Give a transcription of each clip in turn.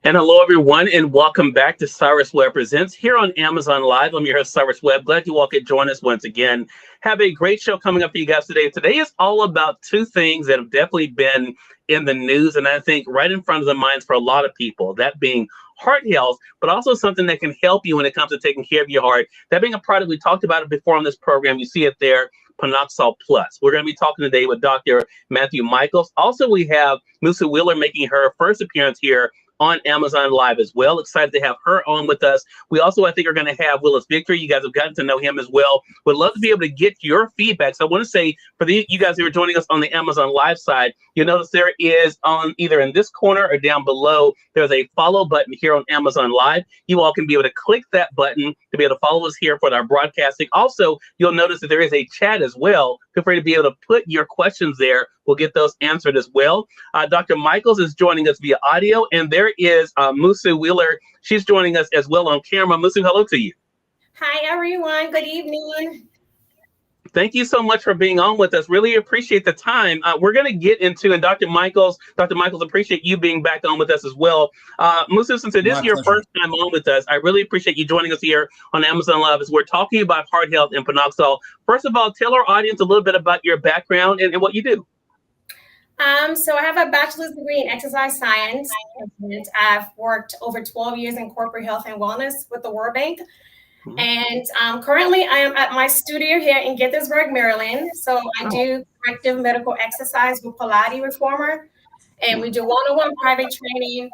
And hello, everyone, and welcome back to Cyrus Webb Presents here on Amazon Live. I'm your host, Cyrus Webb. Glad you all could join us once again. Have a great show coming up for you guys today. Today is all about two things that have definitely been in the news, and I think right in front of the minds for a lot of people, that being heart health, but also something that can help you when it comes to taking care of your heart. That being a product, we talked about it before on this program. You see it there, Panoxol Plus. We're going to be talking today with Dr. Mathew Michaels. Also, we have Musu making her first appearance here on Amazon Live as well. Excited to have her on with us. We also, I think, are going to have Willis Victory. You guys have gotten to know him as well. Would love to be able to get your feedback. So I want to say, for you guys who are joining us on the Amazon Live side, you'll notice there is on either in this corner or down below, there's a follow button here on Amazon Live. You all can be able to click that button to be able to follow us here for our broadcasting. Also, you'll notice that there is a chat as well. Feel free to be able to put your questions there. We'll get those answered as well. Dr. Michaels is joining us via audio, and there is Musu Wheeler. She's joining us as well on camera. Musu, hello to you. Hi, everyone. Good evening. Thank you so much for being on with us. Really appreciate the time. We're going to get into, and Dr. Michaels, appreciate you being back on with us as well. Musu, since it is your first time on with us, I really appreciate you joining us here on Amazon Live as we're talking about heart health and Panoxol. First of all, tell our audience a little bit about your background and what you do. So I have a bachelor's degree in exercise science. And I've worked over 12 years in corporate health and wellness with the World Bank. And currently I am at my studio here in Gaithersburg, Maryland. So I do corrective medical exercise with Pilates Reformer. And we do one-on-one private training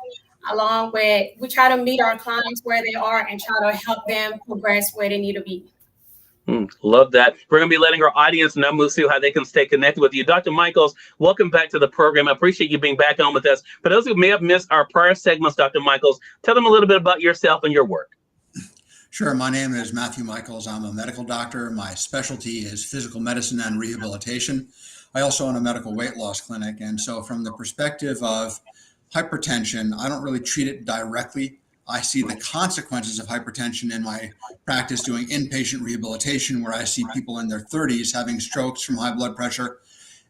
along with, we try to meet our clients where they are and try to help them progress where they need to be. Love that. We're going to be letting our audience know, Musu, how they can stay connected with you. Dr. Michaels, welcome back to the program. I appreciate you being back on with us. For those who may have missed our prior segments, Dr. Michaels, tell them a little bit about yourself and your work. Sure. My name is Mathew Michaels. I'm a medical doctor. My specialty is physical medicine and rehabilitation. I also own a medical weight loss clinic. And so from the perspective of hypertension, I don't really treat it directly. I see the consequences of hypertension in my practice doing inpatient rehabilitation, where I see people in their 30s having strokes from high blood pressure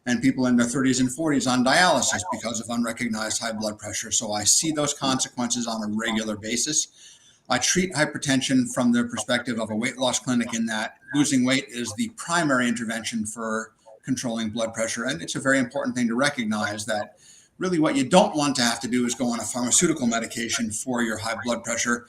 and people in their 30s and 40s on dialysis because of unrecognized high blood pressure. So I see those consequences on a regular basis. I treat hypertension from the perspective of a weight loss clinic, in that losing weight is the primary intervention for controlling blood pressure. And it's a very important thing to recognize that really what you don't want to have to do is go on a pharmaceutical medication for your high blood pressure,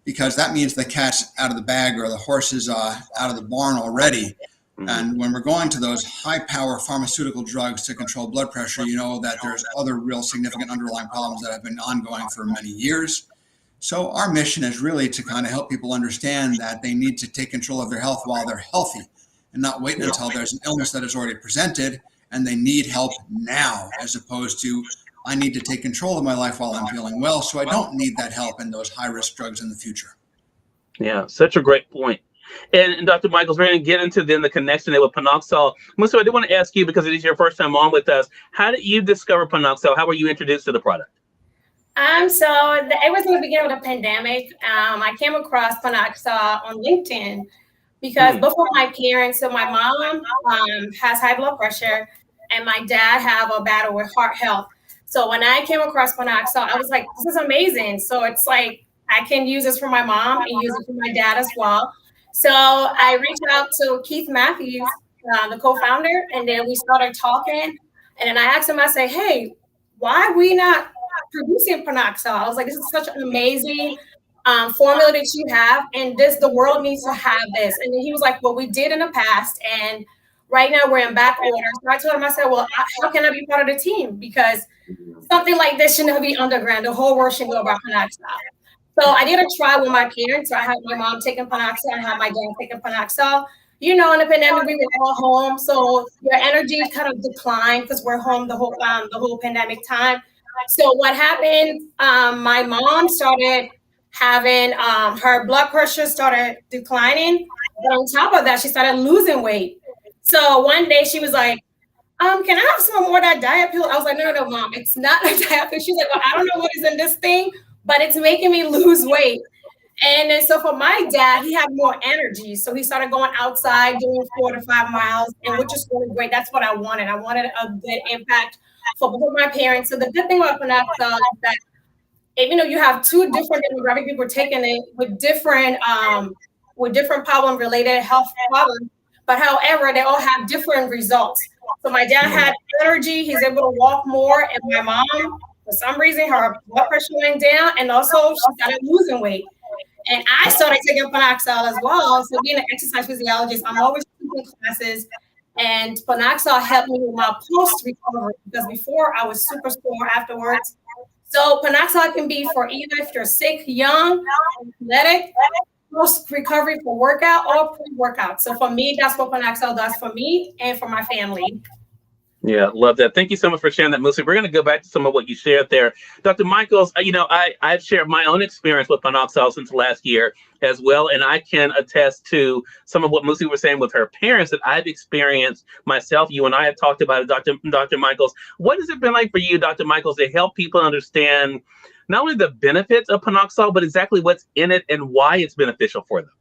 because that means the cat's out of the bag or the horse is out of the barn already. And when we're going to those high power pharmaceutical drugs to control blood pressure, you know that there's other real significant underlying problems that have been ongoing for many years. So our mission is really to kind of help people understand that they need to take control of their health while they're healthy and not wait until there's an illness that is already presented and they need help now, as opposed to, I need to take control of my life while I'm feeling well, so I don't need that help and those high-risk drugs in the future. Yeah, such a great point. And Dr. Michaels, we're going to get into then the connection there with Panoxol. Musu, I do want to ask you, because it is your first time on with us, how did you discover Panoxol? How were you introduced to the product? It was in the beginning of the pandemic. I came across Panoxol on LinkedIn. Because before my parents, so my mom has high blood pressure and my dad have a battle with heart health. So when I came across Panoxol, I was like, this is amazing. So it's like, I can use this for my mom and use it for my dad as well. So I reached out to Keith Matthews, the co-founder, and then we started talking. And then I asked him, I said, hey, why are we not producing Panoxol? I was like, this is such an amazing formula that you have, and the world needs to have this. And then he was like, well, we did in the past, and right now we're in back order. So I told him, I said, well, how can I be part of the team? Because something like this should not be underground. The whole world should know about Panoxol. So I did a trial with my parents. So I had my mom taking Panoxol, I had my dad taking Panoxol. You know, in the pandemic, we were all home, so your energy kind of declined because we're home the whole pandemic time. So what happened? My mom started having her blood pressure started declining, but on top of that, she started losing weight. So one day she was like, can I have some more of that diet pill? I was like, no, mom, it's not a diet pill. She's like, well, I don't know what is in this thing, but it's making me lose weight. And then so for my dad, he had more energy. So he started going outside, doing 4 to 5 miles, and which is really great. That's what I wanted. I wanted a good impact for both my parents. So the good thing about Panoxol is that even though you have two different demographic people taking it with different problem-related health problems, but however, they all have different results. So my dad had energy, he's able to walk more, and my mom, for some reason, her blood pressure went down, and also she started losing weight. And I started taking Panoxol as well. So being an exercise physiologist, I'm always taking classes, and Panoxol helped me with my post-recovery, because before I was super sore afterwards. So Panoxol can be for either if you're sick, young, athletic, post-recovery for workout or pre-workout. So for me, that's what Panoxol does for me and for my family. Yeah, love that. Thank you so much for sharing that, Musu. We're going to go back to some of what you shared there. Dr. Michaels, I've shared my own experience with Panoxol since last year as well, and I can attest to some of what Musu was saying with her parents that I've experienced myself. You and I have talked about it, Dr. Michaels. What has it been like for you, Dr. Michaels, to help people understand not only the benefits of Panoxol, but exactly what's in it and why it's beneficial for them?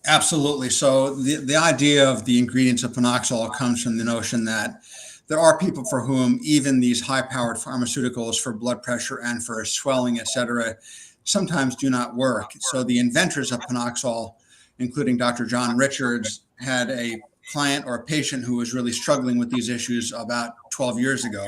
Absolutely. So the idea of the ingredients of Panoxol comes from the notion that there are people for whom even these high-powered pharmaceuticals for blood pressure and for swelling, et cetera, sometimes do not work. So the inventors of Panoxol, including Dr. John Richards, had a client or a patient who was really struggling with these issues about 12 years ago.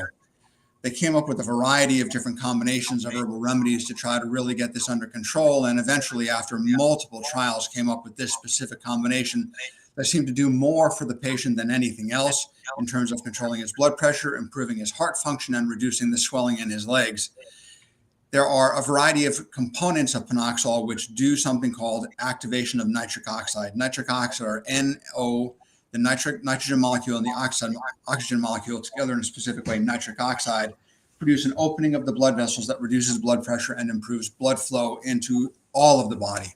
They came up with a variety of different combinations of herbal remedies to try to really get this under control. And eventually, after multiple trials, came up with this specific combination that seemed to do more for the patient than anything else in terms of controlling his blood pressure, improving his heart function, and reducing the swelling in his legs. There are a variety of components of Panoxol which do something called activation of nitric oxide. Nitric oxide, or NO, the nitrogen molecule and the oxygen molecule together in a specific way, nitric oxide, produce an opening of the blood vessels that reduces blood pressure and improves blood flow into all of the body.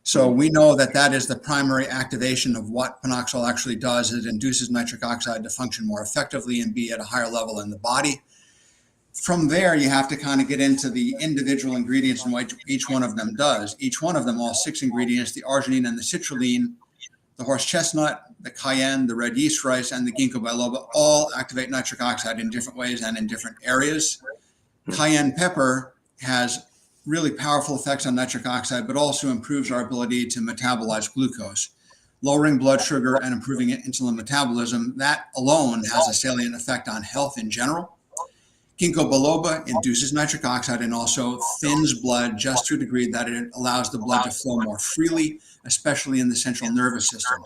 So we know that that is the primary activation of what Panoxol actually does. It induces nitric oxide to function more effectively and be at a higher level in the body. From there, you have to kind of get into the individual ingredients and what each one of them does. Each one of them, all 6 ingredients, the arginine and the citrulline, the horse chestnut, the cayenne, the red yeast rice, and the ginkgo biloba all activate nitric oxide in different ways and in different areas. Cayenne pepper has really powerful effects on nitric oxide, but also improves our ability to metabolize glucose. Lowering blood sugar and improving insulin metabolism, that alone has a salient effect on health in general. Ginkgo biloba induces nitric oxide and also thins blood just to a degree that it allows the blood to flow more freely, especially in the central nervous system.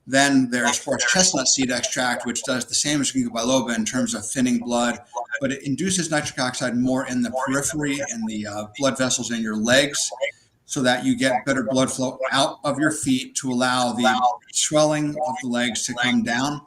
Then there's horse chestnut seed extract, which does the same as ginkgo biloba in terms of thinning blood, but it induces nitric oxide more in the periphery and the blood vessels in your legs, so that you get better blood flow out of your feet to allow the swelling of the legs to come down.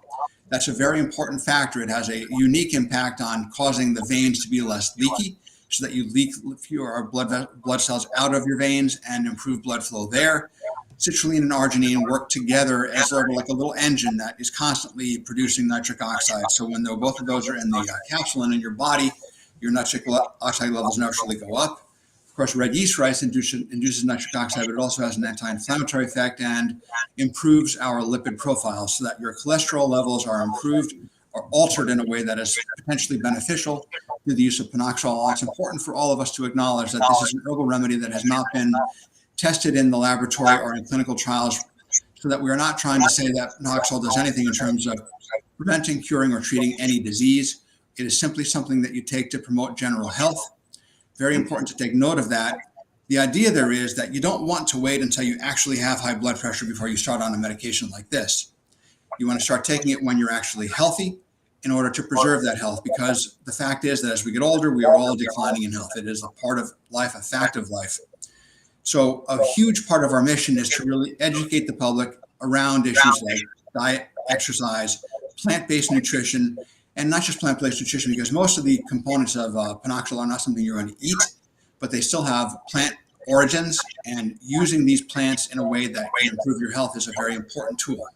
That's a very important factor. It has a unique impact on causing the veins to be less leaky, so that you leak fewer blood cells out of your veins and improve blood flow there. Citrulline and arginine work together as sort of like a little engine that is constantly producing nitric oxide. So when both of those are in the capsule and in your body, your nitric oxide levels naturally go up. Of course, red yeast rice induces nitric oxide, but it also has an anti-inflammatory effect and improves our lipid profile so that your cholesterol levels are improved or altered in a way that is potentially beneficial through the use of Panoxol. It's important for all of us to acknowledge that this is an herbal remedy that has not been tested in the laboratory or in clinical trials, so that we are not trying to say that Panoxol does anything in terms of preventing, curing, or treating any disease. It is simply something that you take to promote general health. Very important to take note of that. The idea there is that you don't want to wait until you actually have high blood pressure before you start on a medication like this. You want to start taking it when you're actually healthy in order to preserve that health, because the fact is that as we get older, we are all declining in health. It is a part of life, a fact of life. So a huge part of our mission is to really educate the public around issues like diet, exercise, plant-based nutrition, and not just plant-based nutrition, because most of the components of Panoxol are not something you're going to eat, but they still have plant origins, and using these plants in a way that can improve your health is a very important tool.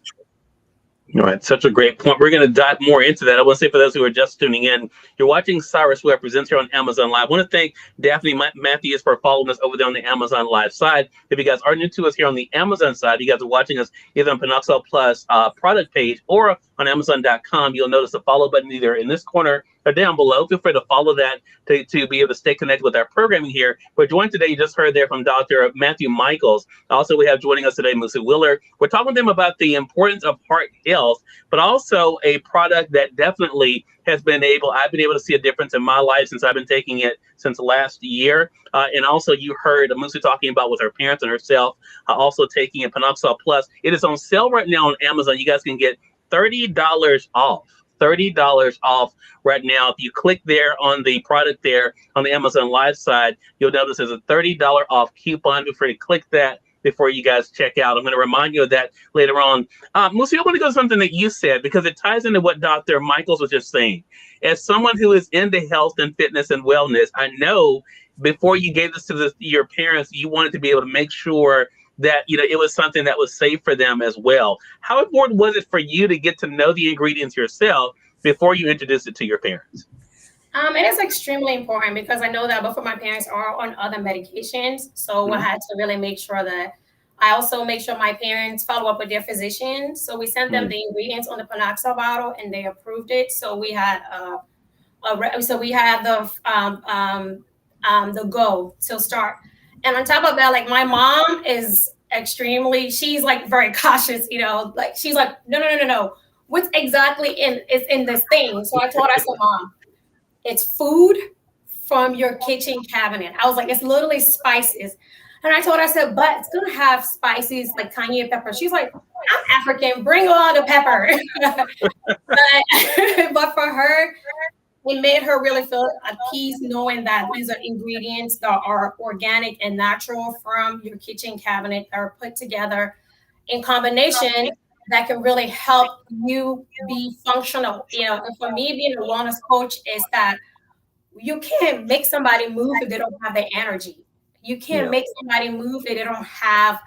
All right, such a great point. We're going to dive more into that. I want to say for those who are just tuning in, you're watching Cyrus Webb Presents here on Amazon Live. I want to thank Daphne Matthews for following us over there on the Amazon Live side. If you guys are new to us here on the Amazon side, you guys are watching us either on Panoxol Plus product page or on Amazon.com. You'll notice the follow button either in this corner are down below. Feel free to follow that to be able to stay connected with our programming here. We're joined today, you just heard there from Dr. Mathew Michaels. Also, we have joining us today, Musu Willer. We're talking to them about the importance of heart health, but also a product that definitely I've been able to see a difference in my life since I've been taking it since last year. And also you heard Musu talking about with her parents and herself, also taking a Panoxol Plus. It is on sale right now on Amazon. You guys can get $30 off. $30 off right now. If you click there on the product there on the Amazon Live side, you'll notice there's a $30 off coupon. Feel free to click that before you guys check out. I'm going to remind you of that later on. Musi, I want to go to something that you said because it ties into what Dr. Michaels was just saying. As someone who is into health and fitness and wellness, I know before you gave this to your parents, you wanted to be able to make sure that it was something that was safe for them as well. How important was it for you to get to know the ingredients yourself before you introduced it to your parents? It is extremely important because I know that both of my parents are on other medications. So I had to really make sure that I also make sure my parents follow up with their physician. So we sent them the ingredients on the Panoxol bottle and they approved it. So we had the go to start. And on top of that, like my mom is she's like very cautious, like she's like, no. What's exactly is in this thing? So I told her, I said, Mom, it's food from your kitchen cabinet. I was like, it's literally spices. And I told her, I said, but it's going to have spices like cayenne pepper. She's like, I'm African. Bring on the pepper. but for her, it made her really feel at peace knowing that these are ingredients that are organic and natural from your kitchen cabinet that are put together in combination that can really help you be functional. And for me, being a wellness coach is that you can't make somebody move if they don't have the energy. You can't make somebody move if they don't have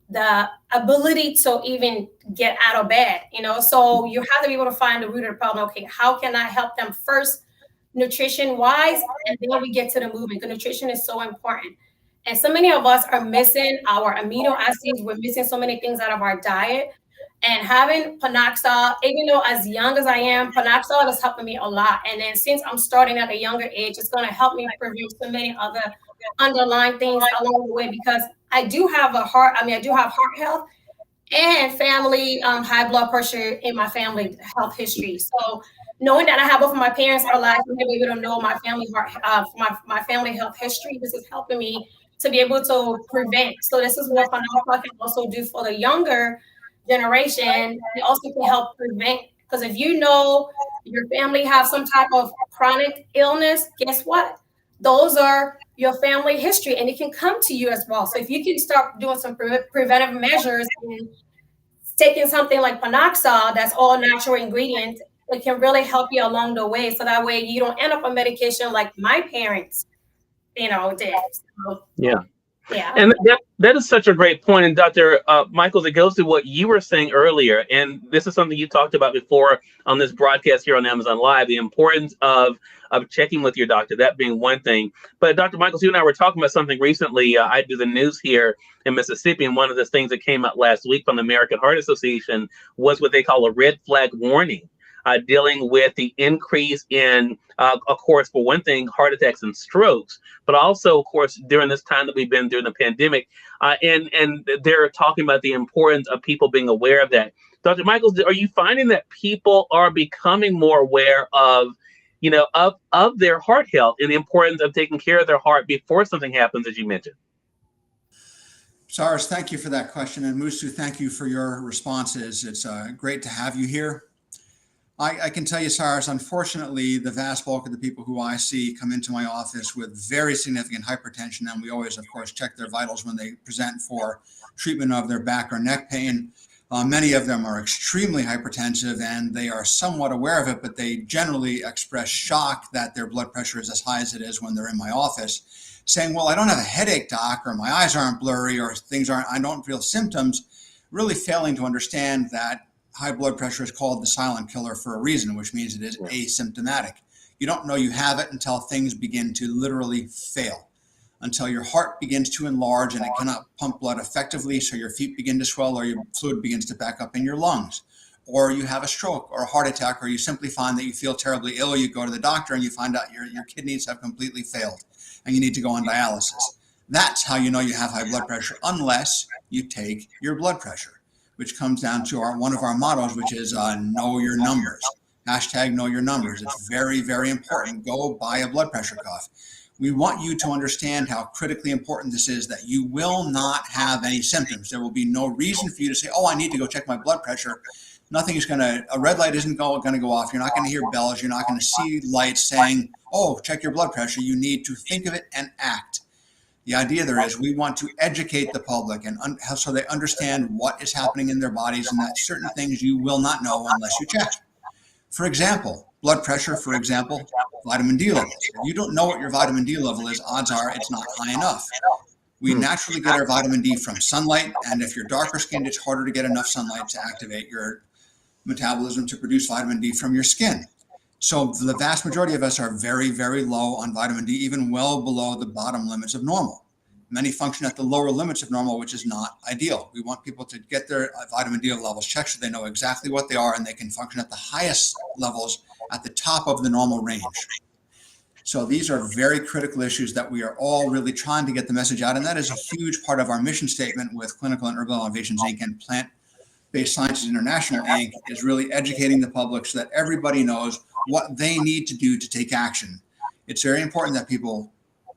the ability to even get out of bed, so you have to be able to find the root of the problem. Okay, how can I help them first nutrition wise? And then we get to the movement because nutrition is so important. And so many of us are missing our amino acids. We're missing so many things out of our diet. And having Panoxol, even though as young as I am, Panoxol is helping me a lot. And then since I'm starting at a younger age, it's going to help me prevent so many other underlying things along the way because I do have heart health and family high blood pressure in my family health history. So knowing that I have both of my parents are alive, I'm able to know my family my family health history. This is helping me to be able to prevent. So this is what Panoxol can also do for the younger generation. It also can help prevent, because if your family have some type of chronic illness, guess what? Those are your family history and it can come to you as well. So if you can start doing some preventive measures and taking something like Panoxol that's all natural ingredients, it can really help you along the way. So that way you don't end up on medication like my parents, did. So, yeah. And that is such a great point. And Dr. Michaels, it goes to what you were saying earlier. And this is something you talked about before on this broadcast here on Amazon Live, the importance of checking with your doctor, that being one thing. But Dr. Michaels, you and I were talking about something recently. I do the news here in Mississippi. And one of the things that came out last week from the American Heart Association was what they call a red flag warning. Dealing with the increase in, of course, for one thing, heart attacks and strokes, but also, of course, during this time that we've been during the pandemic, and they're talking about the importance of people being aware of that. Dr. Michaels, are you finding that people are becoming more aware of, of their heart health and the importance of taking care of their heart before something happens, as you mentioned? Cyrus, thank you for that question. And Musu, thank you for your responses. It's great to have you here. I can tell you, Cyrus, unfortunately, the vast bulk of the people who I see come into my office with very significant hypertension, and we always, of course, check their vitals when they present for treatment of their back or neck pain. Many of them are extremely hypertensive, and they are somewhat aware of it, but they generally express shock that their blood pressure is as high as it is when they're in my office, saying, well, I don't have a headache, doc, or my eyes aren't blurry, or I don't feel symptoms, really failing to understand that high blood pressure is called the silent killer for a reason, which means it is asymptomatic. You don't know you have it until things begin to literally fail, until your heart begins to enlarge and it cannot pump blood effectively, so your feet begin to swell or your fluid begins to back up in your lungs, or you have a stroke or a heart attack, or you simply find that you feel terribly ill, you go to the doctor and you find out your kidneys have completely failed and you need to go on dialysis. That's how you know you have high blood pressure, unless you take your blood pressure, which comes down to one of our mottos, which is know your numbers. Hashtag know your numbers. It's very, very important. Go buy a blood pressure cuff. We want you to understand how critically important this is, that you will not have any symptoms. There will be no reason for you to say, oh, I need to go check my blood pressure. A red light isn't going to go off. You're not going to hear bells. You're not going to see lights saying, oh, check your blood pressure. You need to think of it and act. The idea there is we want to educate the public and so they understand what is happening in their bodies, and that certain things you will not know unless you check. For example, blood pressure, for example, vitamin D levels. If you don't know what your vitamin D level is, odds are it's not high enough. We naturally get our vitamin D from sunlight, and if you're darker skinned, it's harder to get enough sunlight to activate your metabolism to produce vitamin D from your skin. So the vast majority of us are very, very low on vitamin D, even well below the bottom limits of normal. Many function at the lower limits of normal, which is not ideal. We want people to get their vitamin D levels checked so they know exactly what they are and they can function at the highest levels at the top of the normal range. So these are very critical issues that we are all really trying to get the message out. And that is a huge part of our mission statement with Clinical and Herbal Innovations, Inc. and Plant-Based Sciences International, Inc. is really educating the public so that everybody knows what they need to do to take action. It's very important that people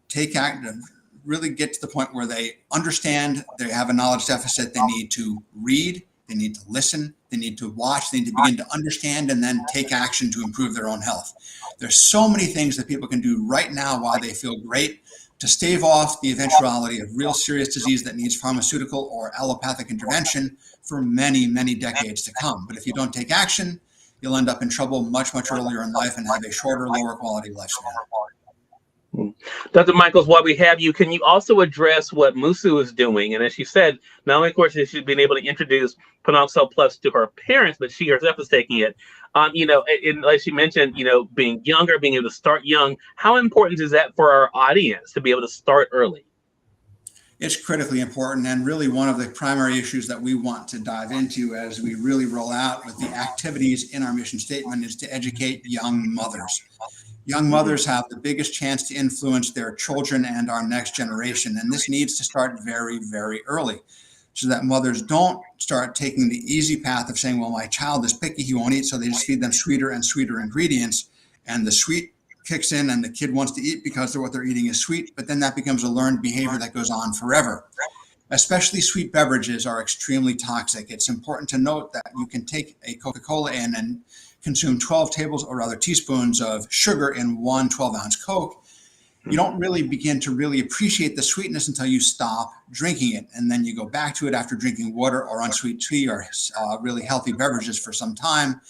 take action, really get to the point where they understand they have a knowledge deficit. They need to read, they need to listen, they need to watch, they need to begin to understand and then take action to improve their own health. There's so many things that people can do right now while they feel great to stave off the eventuality of real serious disease that needs pharmaceutical or allopathic intervention for many, many decades to come. But if you don't take action, you'll end up in trouble much, much earlier in life and have a shorter, lower quality lifespan. Dr. Michaels, while we have you, can you also address what Musu is doing? And as she said, not only, of course, is she being able to introduce Panoxol Plus to her parents, but she herself is taking it. And like she mentioned, being younger, being able to start young. How important is that for our audience to be able to start early? It's critically important, and really one of the primary issues that we want to dive into as we really roll out with the activities in our mission statement is to educate young mothers. Young mothers have the biggest chance to influence their children and our next generation. And this needs to start very, very early so that mothers don't start taking the easy path of saying, well, my child is picky, he won't eat. So they just feed them sweeter and sweeter ingredients. And the sweet kicks in and the kid wants to eat because what they're eating is sweet. But then that becomes a learned behavior that goes on forever. Especially sweet beverages are extremely toxic. It's important to note that you can take a Coca-Cola in and consume 12 teaspoons of sugar in one 12-ounce Coke. You don't really begin to really appreciate the sweetness until you stop drinking it. And then you go back to it after drinking water or unsweet tea or really healthy beverages for some time.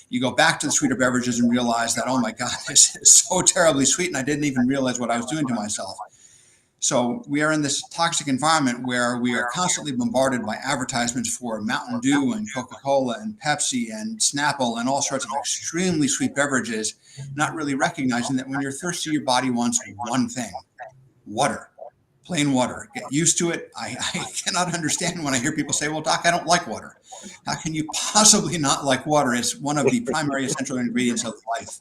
You go back to the sweeter beverages and realize that, oh my God, this is so terribly sweet. And I didn't even realize what I was doing to myself. So we are in this toxic environment where we are constantly bombarded by advertisements for Mountain Dew and Coca-Cola and Pepsi and Snapple and all sorts of extremely sweet beverages, not really recognizing that when you're thirsty, your body wants one thing: water, plain water. Get used to it. I cannot understand when I hear people say, well, doc, I don't like water. How can you possibly not like water? It's one of the primary essential ingredients of life.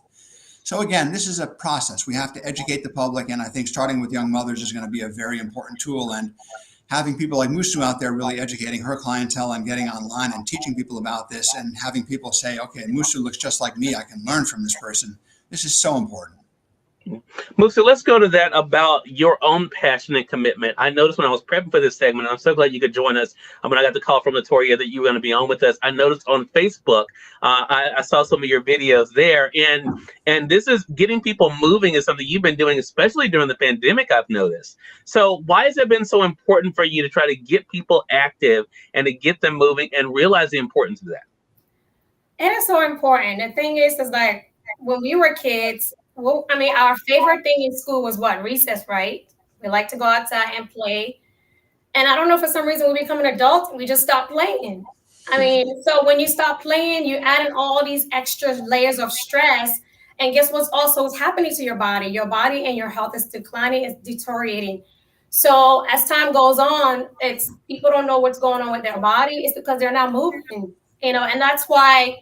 So again, this is a process. We have to educate the public, and I think starting with young mothers is going to be a very important tool. And having people like Musu out there really educating her clientele and getting online and teaching people about this and having people say, okay, Musu looks just like me. I can learn from this person. This is so important. Musu, let's go to that about your own passion and commitment. I noticed when I was prepping for this segment, I'm so glad you could join us. When I got the call from Latoya that you were going to be on with us, I noticed on Facebook, I saw some of your videos there, and this is getting people moving is something you've been doing, especially during the pandemic, I've noticed. So why has it been so important for you to try to get people active and to get them moving and realize the importance of that? It is so important. The thing is like when we were kids, well, I mean, our favorite thing in school was what? Recess, right? We like to go outside and play. And I don't know, for some reason, we become an adult, we just stop playing. I mean, so when you stop playing, you add in all these extra layers of stress. And guess what's also happening to your body? Your body and your health is declining, it's deteriorating. So as time goes on, it's people don't know what's going on with their body. It's because they're not moving. And that's why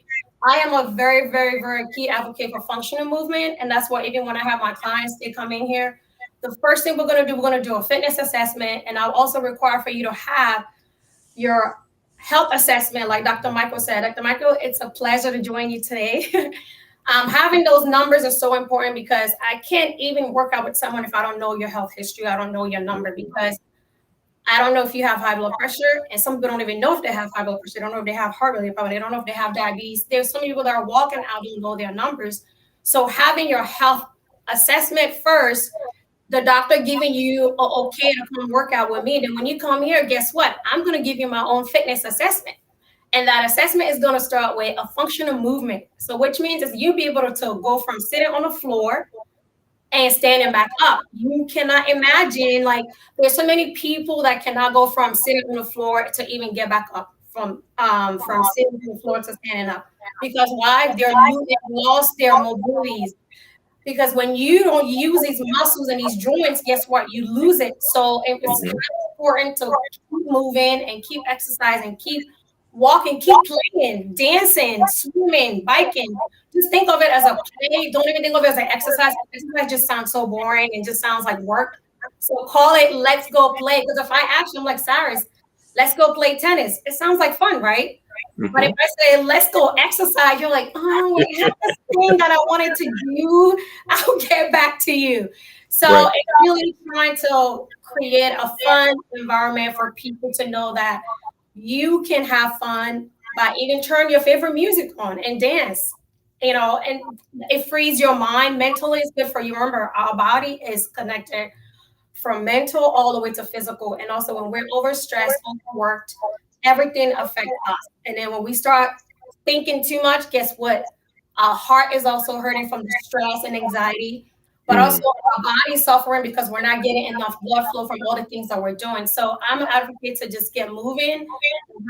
I am a very, very, very key advocate for functional movement. And that's why even when I have my clients, they come in here, the first thing we're going to do a fitness assessment. And I'll also require for you to have your health assessment, like Dr. Michael said. Dr. Michael, it's a pleasure to join you today. Having those numbers are so important because I can't even work out with someone if I don't know your health history. I don't know your number because I don't know if you have high blood pressure, and some people don't even know if they have high blood pressure. They don't know if they have heart rate problem. They don't know if they have diabetes. There's some people that are walking out and know their numbers. So having your health assessment first, the doctor giving you a okay to come work out with me. Then when you come here, guess what? I'm going to give you my own fitness assessment. And that assessment is going to start with a functional movement. So which means is you'll be able to go from sitting on the floor and standing back up. You cannot imagine, like, there's so many people that cannot go from sitting on the floor to even get back up from sitting on the floor to standing up. Because why? They've lost their mobilities. Because when you don't use these muscles and these joints, guess what? You lose it. So it's important to keep moving and keep exercising, keep walking, keep playing, dancing, swimming, biking. Just think of it as a play. Don't even think of it as an exercise. Exercise just sounds so boring and just sounds like work. So call it let's go play. Because if I ask you, I'm like, Cyrus, let's go play tennis. It sounds like fun, right? Mm-hmm. But if I say, let's go exercise, you're like, oh, I have this thing that I wanted to do. I'll get back to you. So It's really trying to create a fun environment for people to know that you can have fun by even turn your favorite music on and dance, and it frees your mind. Mentally, it's good for you. Remember, our body is connected from mental all the way to physical. And also when we're overstressed, overworked, everything affects us. And then when we start thinking too much, guess what? Our heart is also hurting from the stress and anxiety, but also our body's suffering because we're not getting enough blood flow from all the things that we're doing. So I'm an advocate to just get moving,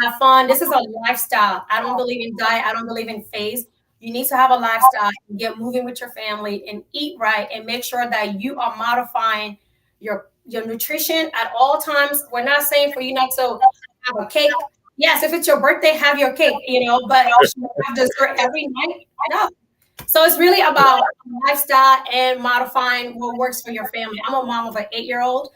have fun. This is a lifestyle. I don't believe in diet. I don't believe in phase. You need to have a lifestyle, get moving with your family and eat right and make sure that you are modifying your nutrition at all times. We're not saying for you not to have a cake. Yes, if it's your birthday, have your cake, but have dessert every night. No. So it's really about lifestyle and modifying what works for your family. I'm a mom of an 8-year-old.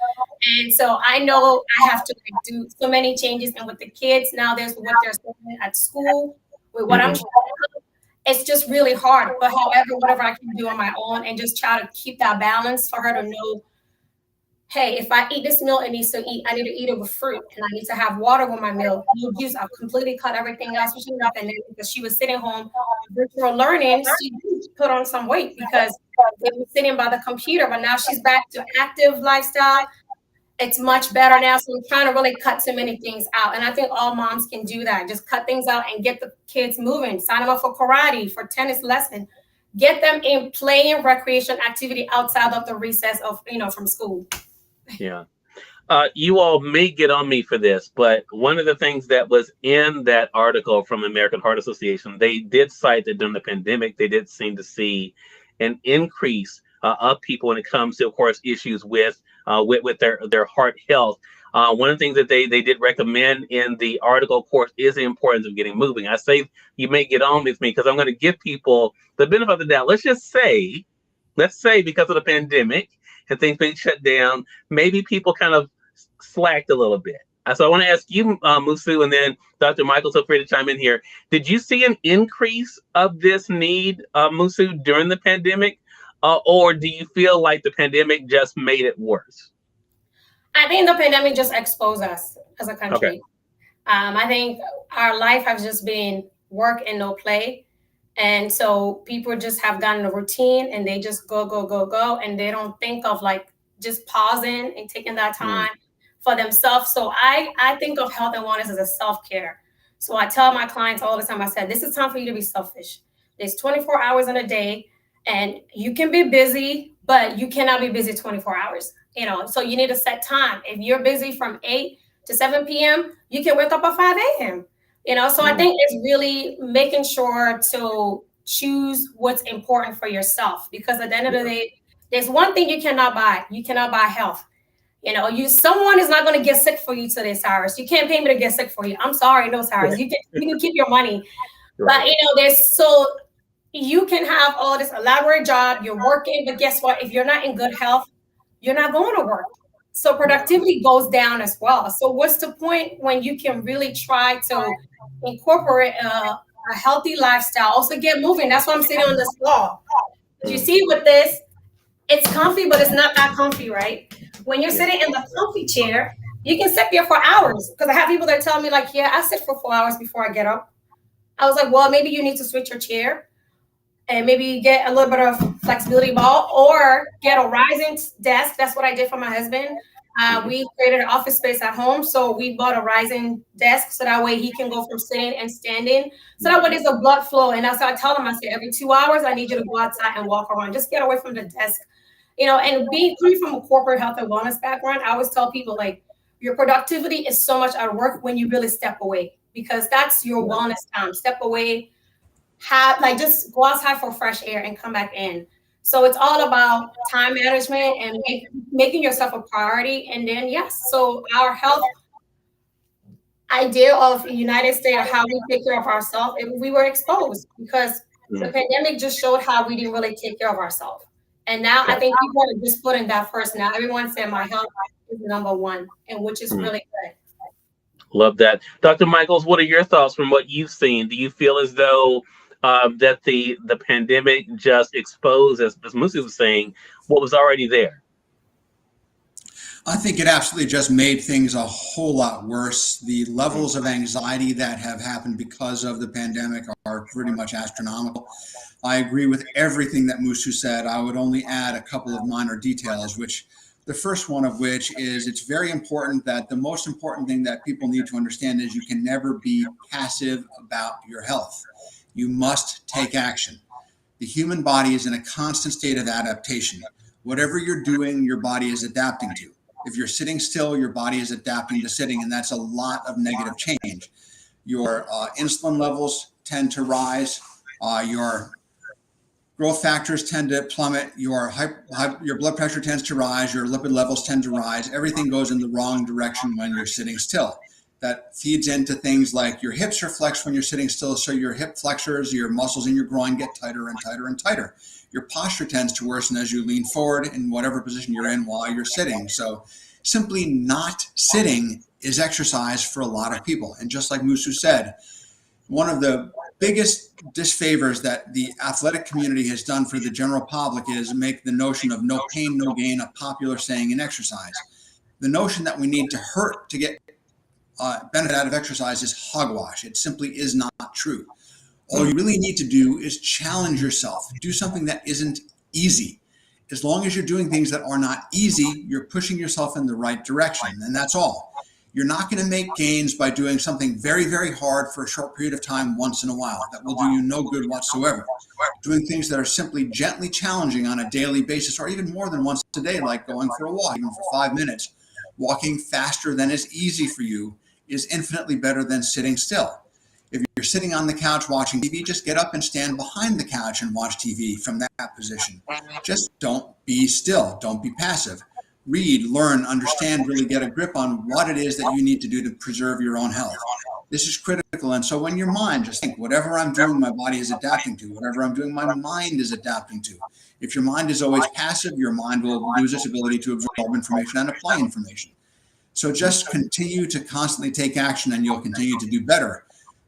And so I know I have to do so many changes. And with the kids now, there's what they're studying at school, with what I'm trying to do. It's just really hard. But however, whatever I can do on my own and just try to keep that balance for her to know, hey, if I eat this meal, I need to eat it with fruit, and I need to have water with my meal. I've completely cut everything else, because she was sitting home, virtual learning. She put on some weight because they were sitting by the computer, but now she's back to active lifestyle. It's much better now. So I'm trying to really cut so many things out. And I think all moms can do that. Just cut things out and get the kids moving. Sign them up for karate, for tennis lesson. Get them in playing recreation activity outside of the recess of, from school. Yeah. You all may get on me for this, but one of the things that was in that article from the American Heart Association, they did cite that during the pandemic, they did seem to see an increase of people when it comes to, of course, issues with their heart health. One of the things that they did recommend in the article, of course, is the importance of getting moving. I say you may get on with me because I'm going to give people the benefit of the doubt. Let's say because of the pandemic and things being shut down, maybe people kind of slacked a little bit. So I want to ask you, Musu, and then Dr. Michael, feel free to chime in here. Did you see an increase of this need, Musu, during the pandemic? Or do you feel like the pandemic just made it worse? I think the pandemic just exposed us as a country. Okay. I think our life has just been work and no play. And so people just have gotten a routine and they just go. And they don't think of like just pausing and taking that time for themselves. So I think of health and wellness as a self-care. So I tell my clients all the time, I said, this is time for you to be selfish. There's 24 hours in a day and you can be busy, but you cannot be busy 24 hours. So you need to set time. If you're busy from 8 to 7 p.m., you can wake up at 5 a.m. So I think it's really making sure to choose what's important for yourself, because at the end of the day, there's one thing you cannot buy. You cannot buy health. Someone is not going to get sick for you today, Cyrus. You can't pay me to get sick for you. I'm sorry, no, Cyrus. You can keep your money. But you can have all this elaborate job, you're working, but guess what? If you're not in good health, you're not going to work. So productivity goes down as well. So what's the point when you can really try to incorporate a healthy lifestyle? Also get moving. That's why I'm sitting on this wall. You see with this, it's comfy, but it's not that comfy, right? When you're sitting in the comfy chair, you can sit there for hours. Because I have people that tell me like, yeah, I sit for 4 hours before I get up. I was like, well, maybe you need to switch your chair and maybe get a little bit of flexibility ball or get a rising desk. That's what I did for my husband. We created an office space at home. So we bought a rising desk so that way he can go from sitting and standing. So that way there's a blood flow. And that's how I tell him, I say, every 2 hours, I need you to go outside and walk around. Just get away from the desk. And coming from a corporate health and wellness background, I always tell people like your productivity is so much at work when you really step away, because that's your wellness time. Step away, just go outside for fresh air and come back in. So it's all about time management and making yourself a priority. And then, so our health idea of the United States, how we take care of ourselves, we were exposed because the pandemic just showed how we didn't really take care of ourselves. And now I think people are just putting that first. Now everyone said my health is number one, and which is really good. Love that. Dr. Michaels, what are your thoughts from what you've seen? Do you feel as though that the pandemic just exposed, as Musu was saying, what was already there? I think it absolutely just made things a whole lot worse. The levels of anxiety that have happened because of the pandemic are pretty much astronomical. I agree with everything that Musu said. I would only add a couple of minor details, which the first one of which is it's very important that the most important thing that people need to understand is you can never be passive about your health. You must take action. The human body is in a constant state of adaptation. Whatever you're doing, your body is adapting to. If you're sitting still, your body is adapting to sitting, and that's a lot of negative change. Your insulin levels tend to rise. Your growth factors tend to plummet. Your blood pressure tends to rise. Your lipid levels tend to rise. Everything goes in the wrong direction when you're sitting still. That feeds into things like your hips are flexed when you're sitting still, so your hip flexors, your muscles in your groin get tighter and tighter and tighter. Your posture tends to worsen as you lean forward in whatever position you're in while you're sitting. So simply not sitting is exercise for a lot of people. And just like Musu said, one of the biggest disfavors that the athletic community has done for the general public is make the notion of no pain, no gain a popular saying in exercise. The notion that we need to hurt to get benefit out of exercise is hogwash. It simply is not true. All you really need to do is challenge yourself. Do something that isn't easy. As long as you're doing things that are not easy, you're pushing yourself in the right direction, and that's all. You're not going to make gains by doing something very, very hard for a short period of time once in a while. That will do you no good whatsoever. Doing things that are simply gently challenging on a daily basis, or even more than once a day, like going for a walk, even for 5 minutes, walking faster than is easy for you, is infinitely better than sitting still. If you're sitting on the couch watching TV, just get up and stand behind the couch and watch TV from that position. Just don't be still. Don't be passive. Read, learn, understand, really get a grip on what it is that you need to do to preserve your own health. This is critical. And so when your mind, just think, whatever I'm doing, my body is adapting to. Whatever I'm doing, my mind is adapting to. If your mind is always passive, your mind will lose its ability to absorb information and apply information. So just continue to constantly take action and you'll continue to do better.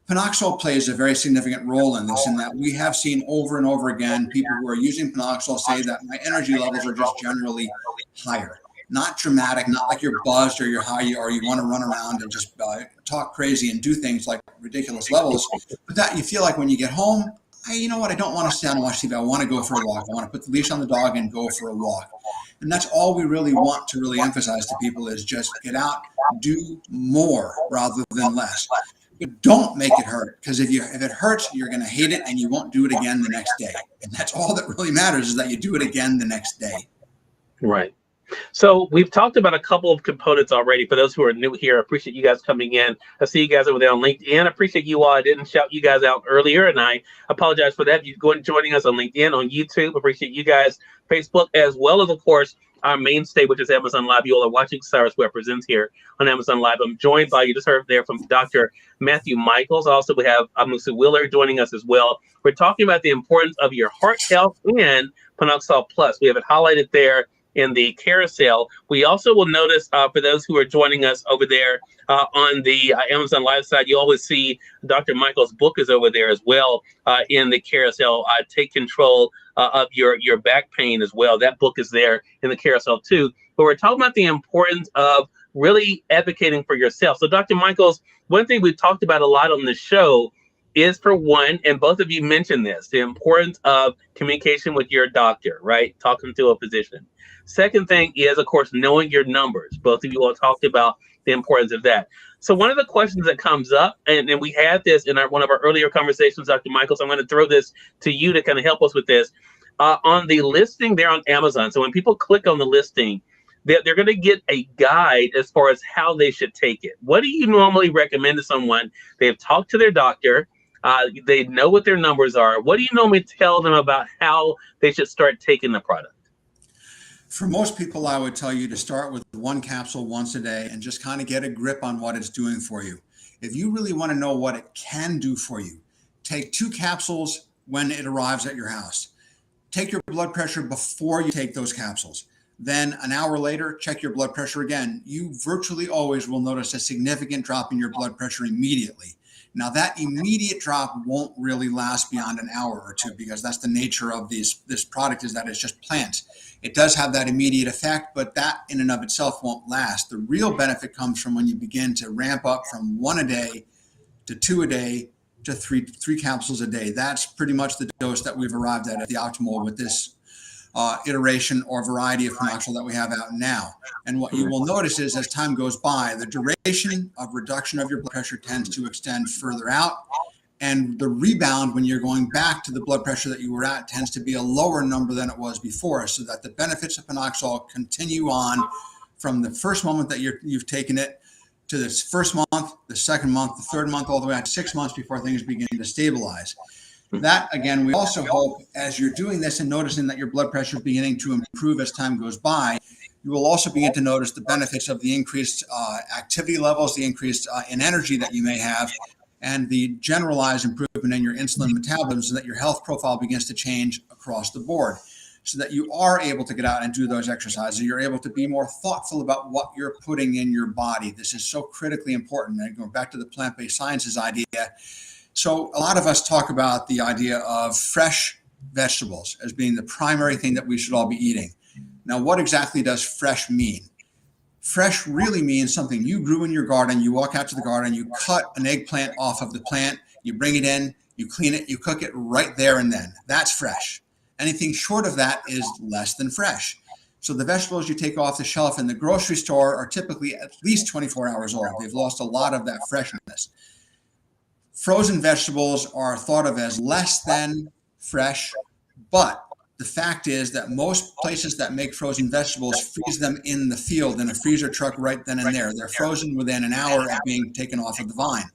Panoxol plays a very significant role in this, in that we have seen over and over again people who are using Panoxol say that my energy levels are just generally higher. Not dramatic, not like you're buzzed or you're high or you want to run around and just talk crazy and do things like ridiculous levels, but that you feel like when you get home, you know what, I don't want to sit down and watch TV. I want to go for a walk. I want to put the leash on the dog and go for a walk. And that's all we really want to really emphasize to people is just get out, do more rather than less. But don't make it hurt, because if it hurts, you're going to hate it and you won't do it again the next day. And that's all that really matters, is that you do it again the next day. Right. So we've talked about a couple of components already. For those who are new here, I appreciate you guys coming in. I see you guys over there on LinkedIn. I appreciate you all. I didn't shout you guys out earlier, and I apologize for that. You go and joining us on LinkedIn, on YouTube. Appreciate you guys. Facebook, as well as, of course, our mainstay, which is Amazon Live. You all are watching Cyrus Webb Presents here on Amazon Live. I'm joined by, you just heard there from Dr. Mathew Michaels. Also, we have Musu joining us as well. We're talking about the importance of your heart health and Panoxol Plus. We have it highlighted there in the carousel. We also will notice for those who are joining us over there on the Amazon Live side, you always see Dr. Michael's book is over there as well in the carousel. Take control of your back pain as well. That book is there in the carousel too. But we're talking about the importance of really advocating for yourself. So Dr. Michaels, one thing we've talked about a lot on this show is, for one, and both of you mentioned this, the importance of communication with your doctor, right? Talking to a physician. Second thing is, of course, knowing your numbers. Both of you all talked about the importance of that. So one of the questions that comes up, and we had this in one of our earlier conversations, Dr. Michaels, I'm going to throw this to you to kind of help us with this. On the listing there on Amazon, so when people click on the listing, they're going to get a guide as far as how they should take it. What do you normally recommend to someone? They've talked to their doctor. They know what their numbers are. What do you normally tell them about how they should start taking the product? For most people, I would tell you to start with one capsule once a day and just kind of get a grip on what it's doing for you. If you really want to know what it can do for you, take 2 capsules when it arrives at your house. Take your blood pressure before you take those capsules. Then an hour later, check your blood pressure again. You virtually always will notice a significant drop in your blood pressure immediately. Now, that immediate drop won't really last beyond an hour or two, because that's the nature of this product, is that it's just plants. It does have that immediate effect, but that in and of itself won't last. The real benefit comes from when you begin to ramp up from 1 a day to 2 a day to three capsules a day. That's pretty much the dose that we've arrived at the optimal with this iteration or variety of Panoxol that we have out now. And what you will notice is, as time goes by, the duration of reduction of your blood pressure tends to extend further out, and the rebound when you're going back to the blood pressure that you were at tends to be a lower number than it was before, so that the benefits of Panoxol continue on from the first moment that you've taken it to this first month, the second month, the third month, all the way out to 6 months before things begin to stabilize. That, again, we also hope, as you're doing this and noticing that your blood pressure is beginning to improve as time goes by, you will also begin to notice the benefits of the increased activity levels, the increased in energy that you may have, and the generalized improvement in your insulin metabolism, so that your health profile begins to change across the board, so that you are able to get out and do those exercises. You're able to be more thoughtful about what you're putting in your body. This is so critically important. And going back to the plant-based sciences idea, so a lot of us talk about the idea of fresh vegetables as being the primary thing that we should all be eating. Now, what exactly does fresh mean? Fresh really means something you grew in your garden. You walk out to the garden, you cut an eggplant off of the plant, you bring it in, you clean it, you cook it right there and then. That's fresh. Anything short of that is less than fresh. So the vegetables you take off the shelf in the grocery store are typically at least 24 hours old. They've lost a lot of that freshness. Frozen vegetables are thought of as less than fresh, but the fact is that most places that make frozen vegetables freeze them in the field in a freezer truck right then and there. They're frozen within an hour of being taken off of the vine.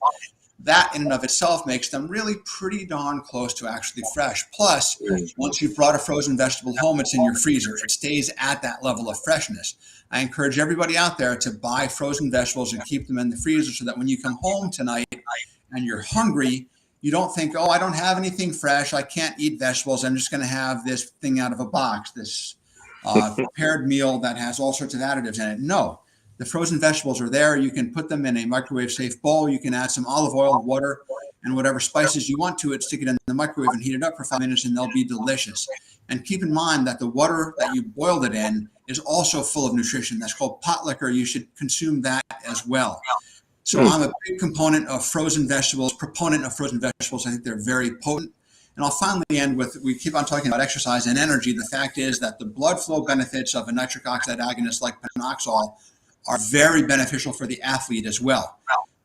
That in and of itself makes them really pretty darn close to actually fresh. Plus, once you've brought a frozen vegetable home, it's in your freezer. It stays at that level of freshness. I encourage everybody out there to buy frozen vegetables and keep them in the freezer, so that when you come home tonight and you're hungry, you don't think, oh, I don't have anything fresh, I can't eat vegetables, I'm just going to have this thing out of a box, this prepared meal that has all sorts of additives in it. No, the frozen vegetables are there. You can put them in a microwave safe bowl. You can add some olive oil, water, and whatever spices you want to it, stick it in the microwave and heat it up for 5 minutes, and they'll be delicious. And keep in mind that the water that you boiled it in is also full of nutrition. That's called pot liquor. You should consume that as well. So I'm a big proponent of frozen vegetables. I think they're very potent. And I'll finally end with, we keep on talking about exercise and energy. The fact is that the blood flow benefits of a nitric oxide agonist like Panoxol are very beneficial for the athlete as well.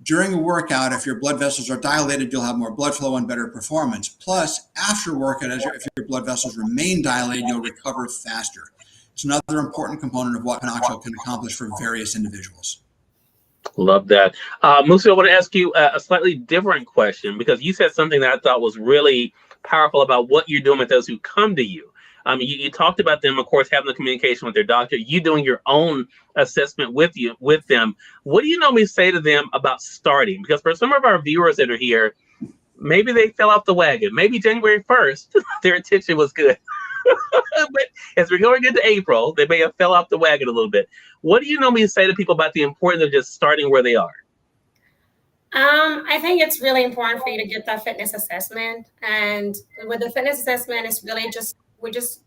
During a workout, if your blood vessels are dilated, you'll have more blood flow and better performance. Plus, after workout, if your blood vessels remain dilated, you'll recover faster. It's another important component of what Panoxol can accomplish for various individuals. Love that. Musu, I want to ask you a slightly different question, because you said something that I thought was really powerful about what you're doing with those who come to you. You talked about them, of course, having the communication with their doctor, you doing your own assessment with them. What do you normally say to them about starting? Because for some of our viewers that are here, maybe they fell off the wagon. Maybe January 1st, their attention was good. But as we're going into April, they may have fell off the wagon a little bit. What do you normally say to people about the importance of just starting where they are? I think it's really important for you to get that fitness assessment. And with the fitness assessment, it's really we're just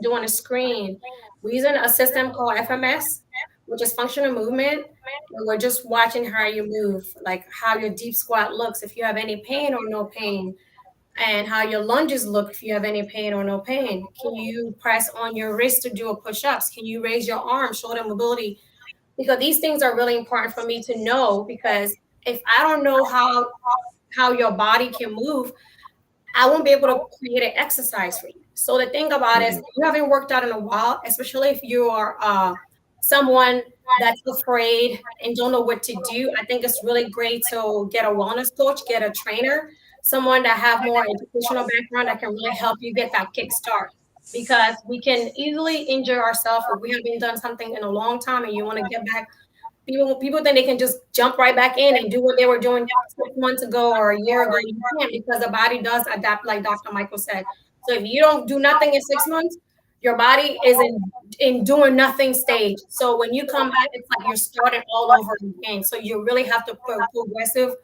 doing a screen. We're using a system called FMS, which is functional movement. And we're just watching how you move, like how your deep squat looks, if you have any pain or no pain, and how your lunges look, if you have any pain or no pain. Can you press on your wrist to do a push-ups? Can you raise your arm, shoulder mobility? Because these things are really important for me to know, because if I don't know how your body can move, I won't be able to create an exercise for you. So the thing about it is, you haven't worked out in a while, especially if you are someone that's afraid and don't know what to do. I think it's really great to get a wellness coach, get a trainer, someone that have more educational background that can really help you get that kickstart. Because we can easily injure ourselves if we haven't done something in a long time and you want to get back. People think they can just jump right back in and do what they were doing 6 months ago or a year ago. You can't, because the body does adapt, like Dr. Michael said. So if you don't do nothing in 6 months, your body is in doing nothing stage. So when you come back, it's like you're starting all over again. So you really have to progressive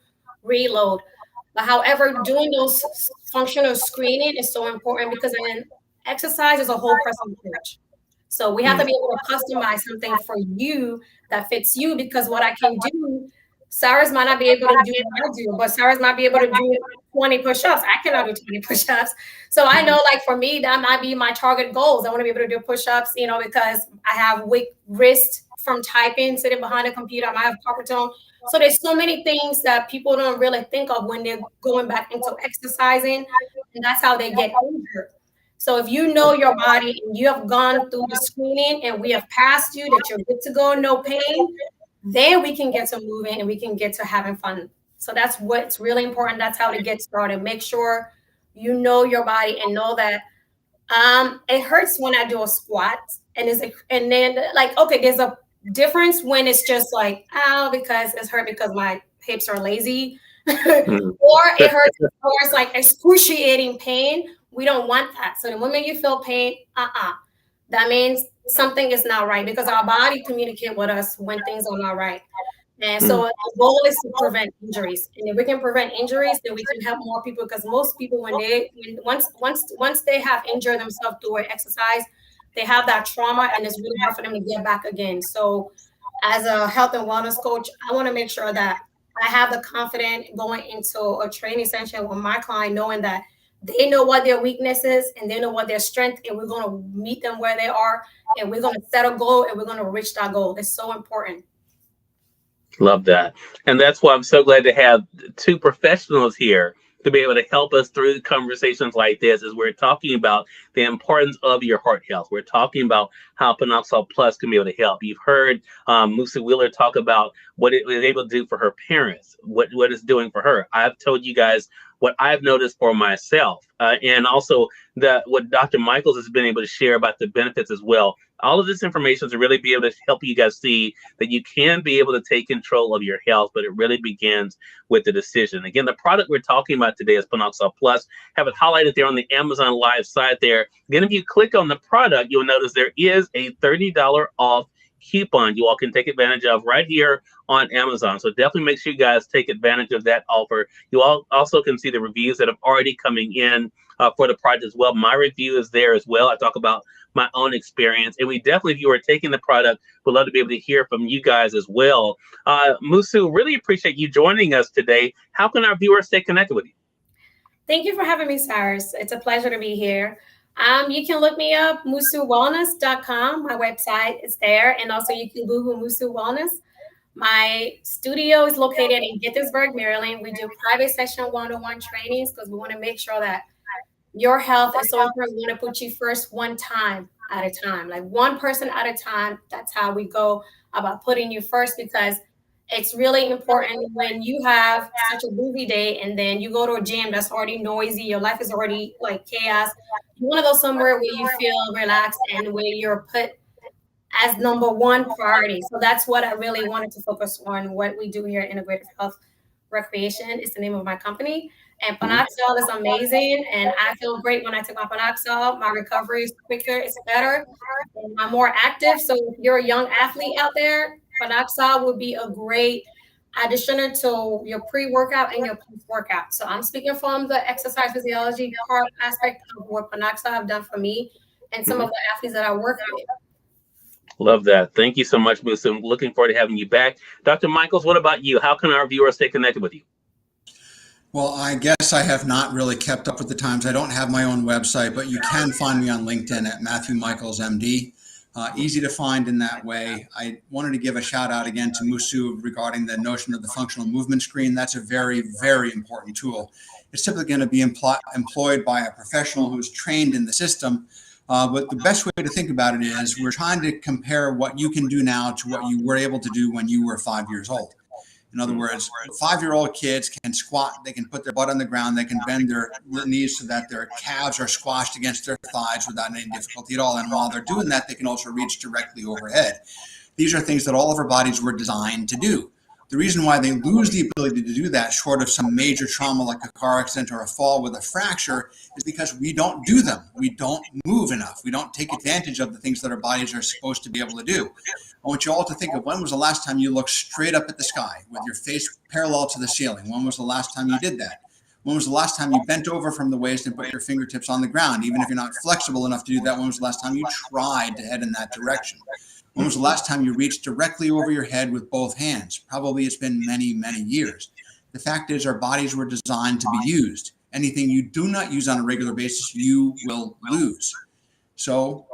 reload. But however, doing those functional screening is so important, because then exercise is a whole person approach. So we have to be able to customize something for you that fits you, because what I can do, Cyrus might not be able to do what I do, but Cyrus might be able to do 20 push-ups. I cannot do 20 push-ups. So I know, like, for me, that might be my target goals. I want to be able to do push-ups, because I have weak wrist from typing, sitting behind a computer. I might have carpal tunnel. So there's so many things that people don't really think of when they're going back into exercising, and that's how they get injured. So if you know your body and you have gone through the screening and we have passed you, that you're good to go, no pain, then we can get to moving and we can get to having fun. So that's what's really important. That's how to get started. Make sure you know your body and know that it hurts when I do a squat. And then like, okay, there's a difference when it's just like, because it's hurt because my hips are lazy. Or it hurts, or it's like excruciating pain. We don't want that. So the moment you feel pain, that means something is not right, because our body communicates with us when things are not right. And so the goal is to prevent injuries. And if we can prevent injuries, then we can help more people, because most people, once they have injured themselves through an exercise, they have that trauma, and it's really hard for them to get back again. So as a health and wellness coach, I want to make sure that I have the confidence going into a training session with my client, knowing that they know what their weakness is and they know what their strength, and we're going to meet them where they are, and we're going to set a goal and we're going to reach that goal. It's so important. Love that. And that's why I'm so glad to have two professionals here to be able to help us through conversations like this, as we're talking about the importance of your heart health. We're talking about how Panoxol Plus can be able to help. You've heard Musu Wheeler talk about what it was able to do for her parents, what it's doing for her. I've told you guys what I've noticed for myself, and also what Dr. Michaels has been able to share about the benefits as well. All of this information to really be able to help you guys see that you can be able to take control of your health, but it really begins with the decision. Again, the product we're talking about today is Panoxol Plus. Have it highlighted there on the Amazon Live site there. Again, if you click on the product, you'll notice there is a $30 off coupon you all can take advantage of right here on Amazon. So definitely make sure you guys take advantage of that offer. You all also can see the reviews that have already coming in for the product as well. My review is there as well. I talk about my own experience, and we definitely, if you are taking the product, would love to be able to hear from you guys as well. Musu, really appreciate you joining us today. How can our viewers stay connected with you? Thank you for having me, Cyrus. It's a pleasure to be here. You can look me up, musuwellness.com. My website is there. And also you can Google Musu Wellness. My studio is located in Gaithersburg, Maryland. We do private session one-on-one trainings, because we want to make sure that your health is so important. We want to put you first, one time at a time, like one person at a time. That's how we go about putting you first, because It's really important when you have such a busy day and then you go to a gym that's already noisy, your life is already like chaos. You want to go somewhere where you feel relaxed and where you're put as number one priority. So that's what I really wanted to focus on. What we do here at Integrative Health Recreation is the name of my company. And Panoxol is amazing. And I feel great when I take my Panoxol. My recovery is quicker, it's better. And I'm more active. So if you're a young athlete out there, Panoxol would be a great addition to your pre-workout and your post-workout. So I'm speaking from the exercise physiology part aspect of what Panoxol have done for me and some of the athletes that I work with. Love that. Thank you so much, Musu. I'm looking forward to having you back. Dr. Michaels, what about you? How can our viewers stay connected with you? Well, I guess I have not really kept up with the times. I don't have my own website, but you can find me on LinkedIn at Mathew Michaels, MD. Easy to find in that way. I wanted to give a shout out again to Musu regarding the notion of the functional movement screen. That's a very, very important tool. It's typically going to be employed by a professional who's trained in the system. But the best way to think about it is we're trying to compare what you can do now to what you were able to do when you were 5 years old. In other words, 5-year-old kids can squat, they can put their butt on the ground, they can bend their knees so that their calves are squashed against their thighs without any difficulty at all. And while they're doing that, they can also reach directly overhead. These are things that all of our bodies were designed to do. The reason why they lose the ability to do that, short of some major trauma like a car accident or a fall with a fracture, is because we don't do them. We don't move enough. We don't take advantage of the things that our bodies are supposed to be able to do. I want you all to think of when was the last time you looked straight up at the sky with your face parallel to the ceiling? When was the last time you did that? When was the last time you bent over from the waist and put your fingertips on the ground? Even if you're not flexible enough to do that, when was the last time you tried to head in that direction? When was the last time you reached directly over your head with both hands? Probably it's been many, many years. The fact is our bodies were designed to be used. Anything you do not use on a regular basis, you will lose. So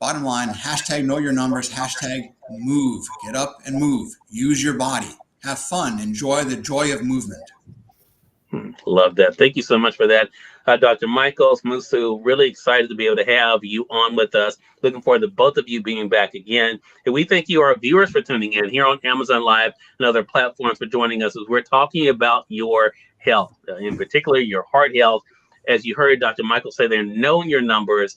bottom line, hashtag know your numbers, hashtag move. Get up and move. Use your body. Have fun. Enjoy the joy of movement. Love that. Thank you so much for that. Dr. Michaels, Musu, really excited to be able to have you on with us. Looking forward to both of you being back again. And we thank you, our viewers, for tuning in here on Amazon Live and other platforms for joining us as we're talking about your health, in particular your heart health. As you heard Dr. Michael say there, knowing your numbers,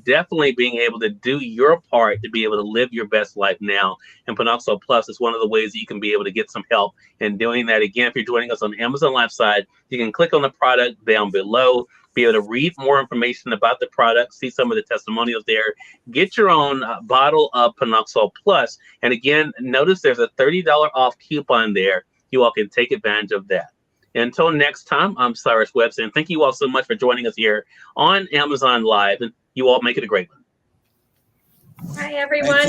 definitely being able to do your part to be able to live your best life now. And Panoxol Plus is one of the ways that you can be able to get some help in doing that. Again, if you're joining us on the Amazon Live side, you can click on the product down below, be able to read more information about the product, see some of the testimonials there, get your own bottle of Panoxol Plus. And again, notice there's a $30 off coupon there. You all can take advantage of that. Until next time, I'm Cyrus Webb, and thank you all so much for joining us here on Amazon Live, and you all make it a great one. Hi, everyone.